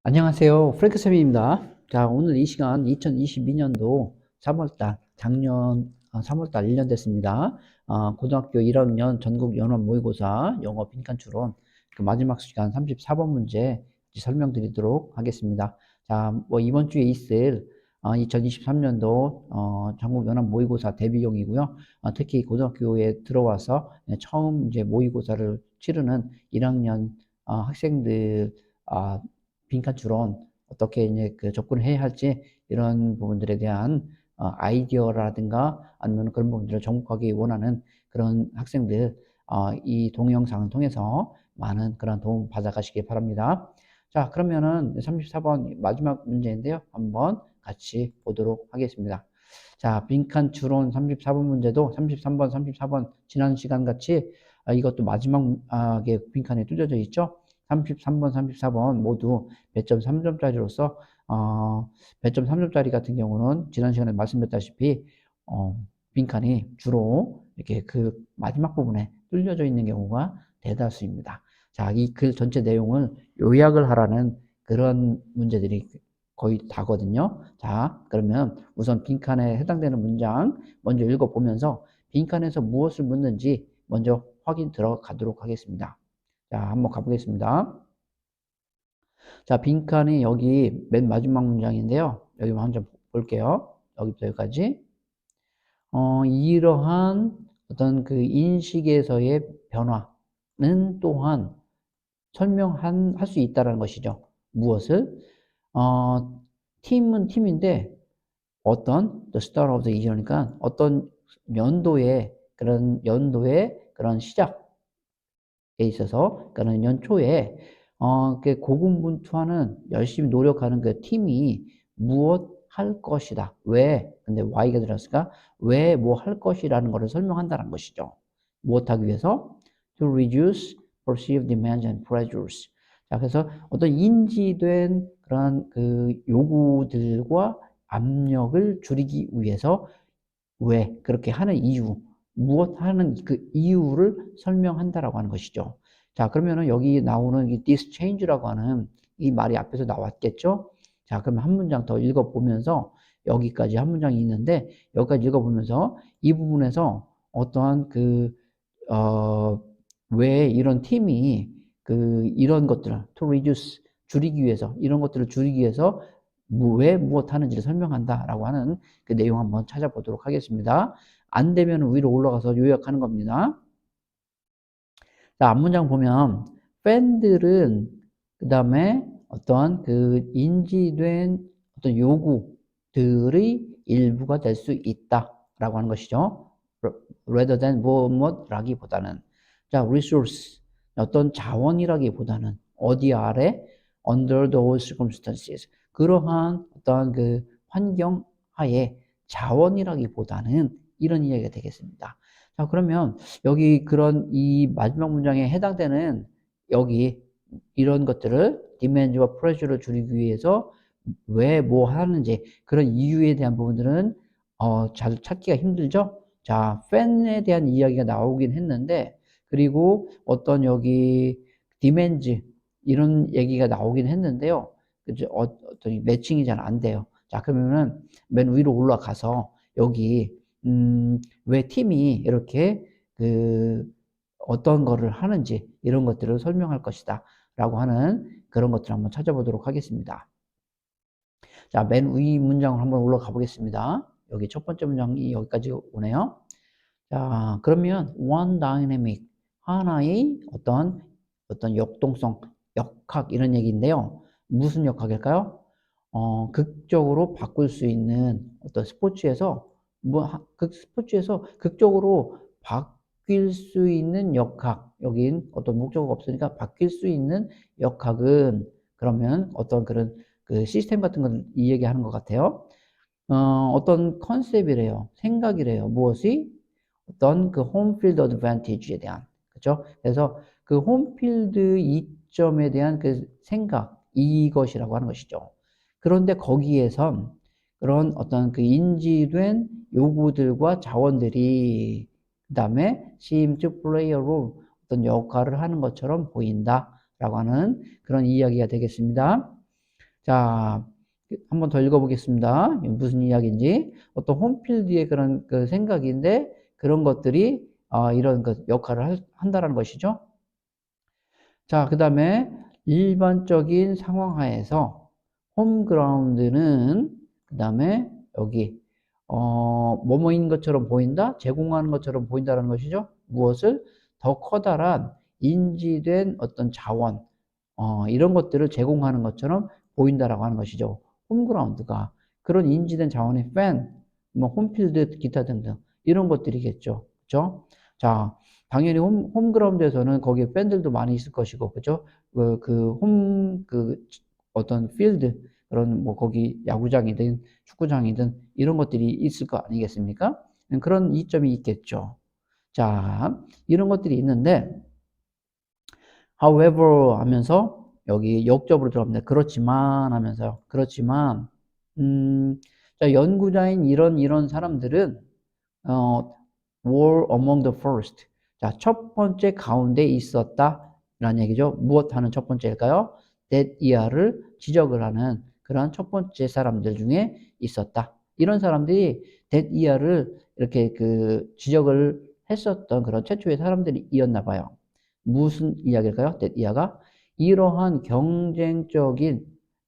안녕하세요. 프랭크 쌤입니다. 자, 오늘 이 시간 2022년도 3월달, 작년 3월달 1년 됐습니다. 고등학교 1학년 전국 연합 모의고사 영어 빈칸 추론 그 마지막 시간 34번 문제 설명드리도록 하겠습니다. 자, 뭐 이번 주에 있을 2023년도 전국 연합 모의고사 대비용이고요. 특히 고등학교에 들어와서 처음 이제 모의고사를 치르는 1학년 학생들 빈칸 추론 어떻게 이제 그 접근을 해야 할지 이런 부분들에 대한 아이디어라든가 아니면 그런 부분들을 정복하기 원하는 그런 학생들 이 동영상을 통해서 많은 그런 도움 받아가시기 바랍니다. 자, 그러면은 34번 마지막 문제인데요. 한번 같이 보도록 하겠습니다. 자, 빈칸 추론 34번 문제도 33번, 34번 지난 시간 같이 이것도 마지막에 빈칸에 뚫려져 있죠. 33번, 34번 모두 배점 3점짜리로서 배점 3점짜리 같은 경우는 지난 시간에 말씀드렸다시피 빈칸이 주로 이렇게 그 마지막 부분에 뚫려져 있는 경우가 대다수입니다. 자, 이 글 전체 내용을 요약을 하라는 그런 문제들이 거의 다거든요. 자, 그러면 우선 빈칸에 해당되는 문장 먼저 읽어보면서 빈칸에서 무엇을 묻는지 먼저 확인 들어가도록 하겠습니다. 자, 한번 가보겠습니다. 자, 빈칸이 여기 맨 마지막 문장인데요. 여기 먼저 볼게요. 여기부터 여기까지. 이러한 어떤 그 인식에서의 변화는 또한 설명할 수 있다는 것이죠. 무엇을? 팀은 팀인데 어떤 the start of the year니까 어떤 연도의 그런 시작에 있어서 그런 연초에 그 고군분투하는 열심히 노력하는 그 팀이 무엇 할 것이다. 왜? 근데 why가 들었을까? 왜 뭐 할 것이라는 것을 설명한다는 것이죠. 무엇하기 위해서? To reduce perceived demands and pressures. 자, 그래서 어떤 인지된 그런 그 요구들과 압력을 줄이기 위해서 왜 그렇게 하는 이유, 무엇 하는 그 이유를 설명한다라고 하는 것이죠. 자, 그러면은 여기 나오는 이 this change라고 하는 이 말이 앞에서 나왔겠죠? 자, 그러면 한 문장 더 읽어보면서 여기까지 한 문장이 있는데 여기까지 읽어보면서 이 부분에서 어떠한 왜 이런 팀이 이런 것들을 to reduce 줄이기 위해서 이런 것들을 줄이기 위해서 왜 무엇 하는지를 설명한다라고 하는 그 내용 한번 찾아보도록 하겠습니다. 안 되면 위로 올라가서 요약하는 겁니다. 자, 앞문장 보면 팬들은 그 다음에 어떤 그 인지된 어떤 요구들의 일부가 될 수 있다라고 하는 것이죠. rather than 뭐라기보다는 자, resource 어떤 자원이라기보다는 어디 아래 under those circumstances 그러한 어떤 그 환경 하에 자원이라기보다는 이런 이야기가 되겠습니다. 자, 그러면 여기 그런 이 마지막 문장에 해당되는 여기 이런 것들을 demand와 pressure를 줄이기 위해서 왜 뭐 하는지 그런 이유에 대한 부분들은 잘 찾기가 힘들죠. 자, 팬에 대한 이야기가 나오긴 했는데 그리고 어떤 여기 demand 이런 얘기가 나오긴 했는데요. 그죠? 어떤 매칭이 잘 안 돼요. 자, 그러면은 맨 위로 올라가서 여기 왜 팀이 이렇게 그 어떤 거를 하는지 이런 것들을 설명할 것이다 라고 하는 그런 것들을 한번 찾아보도록 하겠습니다. 자, 맨 위 문장을 한번 올라가 보겠습니다. 여기 첫 번째 문장이 여기까지 오네요. 자, 그러면 one dynamic 하나의 어떤 역동성, 역학 이런 얘기인데요. 무슨 역학일까요? 극적으로 바꿀 수 있는 어떤 스포츠에서 그 스포츠에서 극적으로 바뀔 수 있는 역학. 여긴 어떤 목적어가 없으니까 바뀔 수 있는 역학은 그러면 어떤 그런 그 시스템 같은 걸 이 얘기하는 것 같아요. 어떤 컨셉이래요. 생각이래요. 무엇이? 어떤 그 홈필드 어드밴티지에 대한. 그죠? 그래서 그 홈필드 이점에 대한 그 생각, 이것이라고 하는 것이죠. 그런데 거기에선 그런 어떤 그 인지된 요구들과 자원들이 그 다음에 seem to play a role, 어떤 역할을 하는 것처럼 보인다라고 하는 그런 이야기가 되겠습니다. 자, 한번 더 읽어보겠습니다. 무슨 이야기인지. 어떤 홈필드의 그런 그 생각인데 그런 것들이 이런 그 역할을 한다라는 것이죠. 자, 그 다음에 일반적인 상황 하에서 홈그라운드는 그 다음에 여기 뭐뭐인 것처럼 보인다? 제공하는 것처럼 보인다는 것이죠. 무엇을? 더 커다란 인지된 어떤 자원 이런 것들을 제공하는 것처럼 보인다라고 하는 것이죠. 홈그라운드가 그런 인지된 자원의 팬, 뭐 홈필드, 기타 등등 이런 것들이겠죠. 그렇죠? 자, 당연히 홈그라운드에서는 거기에 팬들도 많이 있을 것이고, 그죠? 어떤 필드, 그런 뭐 거기 야구장이든 축구장이든 이런 것들이 있을 거 아니겠습니까? 그런 이점이 있겠죠. 자, 이런 것들이 있는데, however 하면서 여기 역접으로 들어갑니다. 그렇지만 하면서요. 그렇지만, 자, 연구자인 이런 사람들은, were among the first. 자, 첫 번째 가운데 있었다. 라는 얘기죠. 무엇 하는 첫 번째일까요? that year를 지적을 하는 그런 첫 번째 사람들 중에 있었다. 이런 사람들이 that year를 이렇게 그 지적을 했었던 그런 최초의 사람들이었나 봐요. 무슨 이야기일까요? that year가 이러한 경쟁적인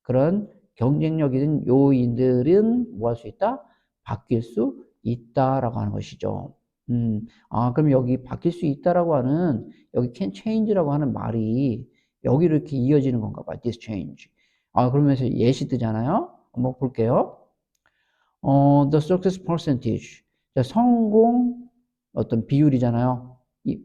그런 경쟁력인 요인들은 뭐 할 수 있다? 바뀔 수 있다라고 하는 것이죠. 그럼 여기 바뀔 수 있다라고 하는 여기 can change라고 하는 말이 여기로 이렇게 이어지는 건가 봐. this change. 그러면서 예시 뜨잖아요. 한번 볼게요. the success percentage. 자, 성공 어떤 비율이잖아요. 이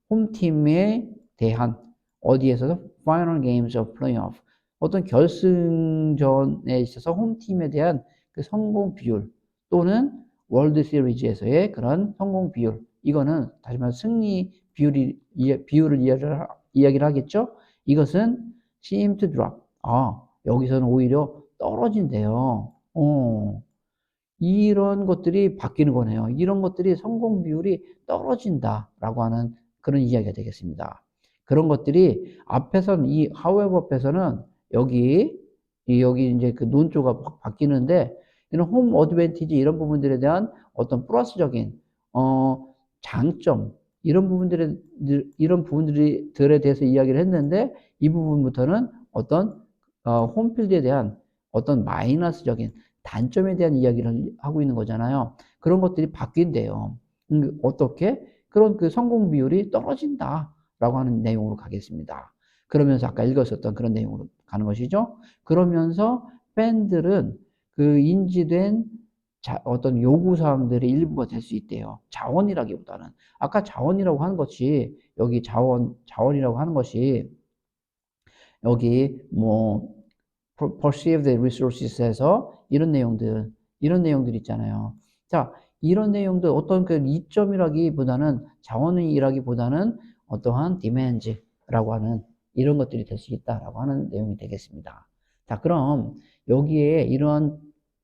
홈팀에 대한 어디에서도 final games of playoff. 어떤 결승전에 있어서 홈팀에 대한 그 성공 비율 또는 월드 시리즈에서의 그런 성공 비율. 이거는 다시 말해 승리 비율을 이야기를 하겠죠. 이것은 seem to drop. 여기서는 오히려 떨어진대요. 이런 것들이 바뀌는 거네요. 이런 것들이 성공 비율이 떨어진다라고 하는 그런 이야기가 되겠습니다. 그런 것들이 앞에서는 이 however 앞에서는 여기 이제 그 논조가 바뀌는데 이런 홈 어드밴티지 이런 부분들에 대한 어떤 플러스적인 장점 이런 부분들에 대해서 이야기를 했는데 이 부분부터는 어떤 홈필드에 대한 어떤 마이너스적인 단점에 대한 이야기를 하고 있는 거잖아요. 그런 것들이 바뀐대요. 어떻게? 그런 그 성공 비율이 떨어진다라고 하는 내용으로 가겠습니다. 그러면서 아까 읽었었던 그런 내용으로 가는 것이죠. 그러면서 팬들은 그 인지된 어떤 요구사항들의 일부가 될 수 있대요. 자원이라기보다는. 아까 자원이라고 하는 것이, 여기 자원이라고 하는 것이, 여기 뭐, perceived resources에서 이런 내용들 있잖아요. 자, 이런 내용들 어떤 그 이점이라기보다는 자원이라기보다는 어떠한 demands라고 하는 이런 것들이 될 수 있다라고 하는 내용이 되겠습니다. 자, 그럼 여기에 이러한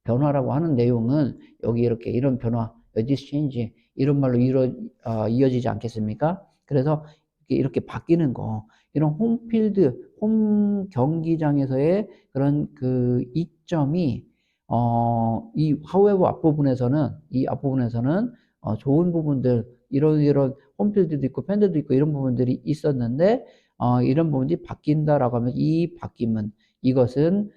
변화라고 하는 내용은 여기 이렇게 이런 변화, this change 이런 말로 이어지지 않겠습니까? 그래서 이렇게 바뀌는 거, 이런 홈 경기장에서의 그런 그 이점이 이 however 앞부분에서는 좋은 부분들 이런 홈필드도 있고 팬들도 있고 이런 부분들이 있었는데 이런 부분이 바뀐다라고 하면 이 바뀜은 이것은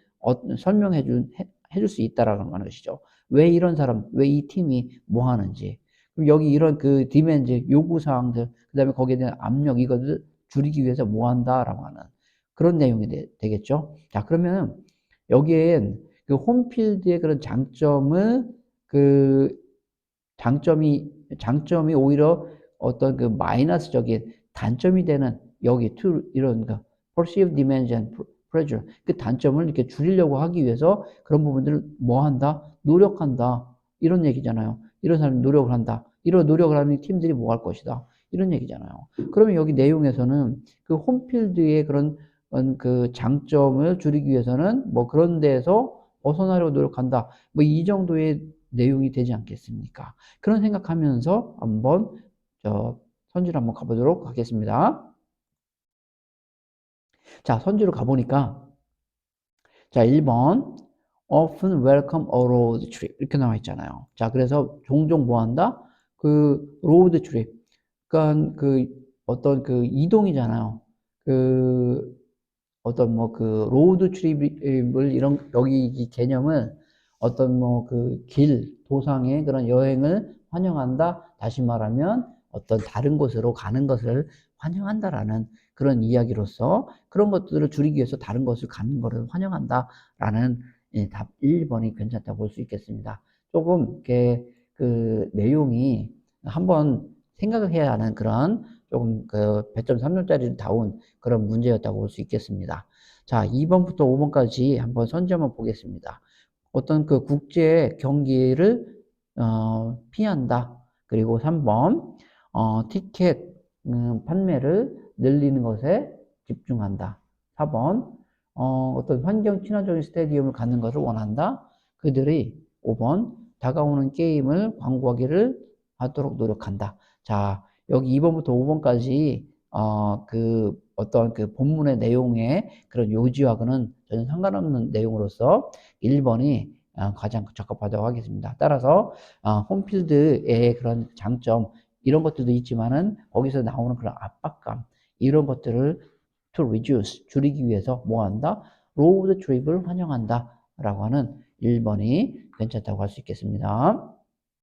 해줄 수 있다라는 것이죠. 왜 왜 이 팀이 뭐 하는지. 그럼 여기 이런 그 디맨드 요구사항들, 그 다음에 거기에 대한 압력, 이것을 줄이기 위해서 뭐 한다라고 하는 그런 내용이 되겠죠. 자, 그러면 여기엔 그 홈필드의 그런 그 장점이 오히려 어떤 그 마이너스적인 단점이 되는 여기 이런 거 perceived demands and pressure 그 단점을 이렇게 줄이려고 하기 위해서 그런 부분들을 뭐 한다? 노력한다. 이런 얘기잖아요. 이런 사람이 노력을 한다. 이런 노력을 하는 팀들이 뭐 할 것이다. 이런 얘기잖아요. 그러면 여기 내용에서는 그 홈필드의 그런 그 장점을 줄이기 위해서는 뭐 그런 데에서 벗어나려고 노력한다. 뭐 이 정도의 내용이 되지 않겠습니까? 그런 생각하면서 한번 선지를 한번 가보도록 하겠습니다. 자, 선지로 가보니까 자, 1번. often welcome a road trip. 이렇게 나와 있잖아요. 자, 그래서 종종 뭐 한다? 그 road trip. 그러니까 그 어떤 그 이동이잖아요. 그 어떤 뭐 그 로드 트립을 이런 여기 이 개념은 어떤 뭐 그 길 도상의 그런 여행을 환영한다. 다시 말하면 어떤 다른 곳으로 가는 것을 환영한다라는 그런 이야기로서 그런 것들을 줄이기 위해서 다른 곳을 가는 것을 환영한다라는 예, 답 1번이 괜찮다고 볼 수 있겠습니다. 조금 이렇게 그 내용이 한번 생각을 해야 하는 그런 조금 그 배점 3점짜리를 다운 그런 문제였다고 볼 수 있겠습니다. 자, 2번부터 5번까지 한번 선지 한번 보겠습니다. 어떤 그 국제 경기를 피한다. 그리고 3번 티켓 판매를 늘리는 것에 집중한다. 4번 어떤 환경 친화적인 스테디움을 갖는 것을 원한다. 그들이 5번 다가오는 게임을 광고하기를 하도록 노력한다. 자, 여기 2번부터 5번까지 그 어떤 그 본문의 내용에 그런 요지와는 전혀 상관없는 내용으로서 1번이 가장 적합하다고 하겠습니다. 따라서 홈필드의 그런 장점 이런 것들도 있지만은 거기서 나오는 그런 압박감 이런 것들을 to reduce 줄이기 위해서 뭐 한다? 로드 트립을 환영한다 라고 하는 1번이 괜찮다고 할 수 있겠습니다.